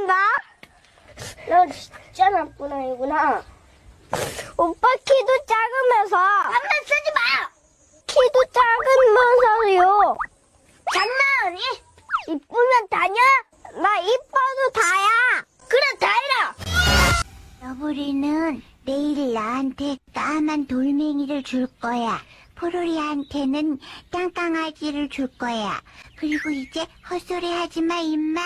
나쁜가? 너 진짜 나쁜 아이구나. 오빠 키도 작으면서. 한번 쓰지 마! 키도 작으면서요. 장난하니? 이쁘면 다냐? 나 이뻐도 다야. 그래, 다이라! 너구리는 내일 나한테 까만 돌멩이를 줄 거야. 포로리한테는 땅강아지를 줄 거야. 그리고 이제 헛소리 하지 마, 임마.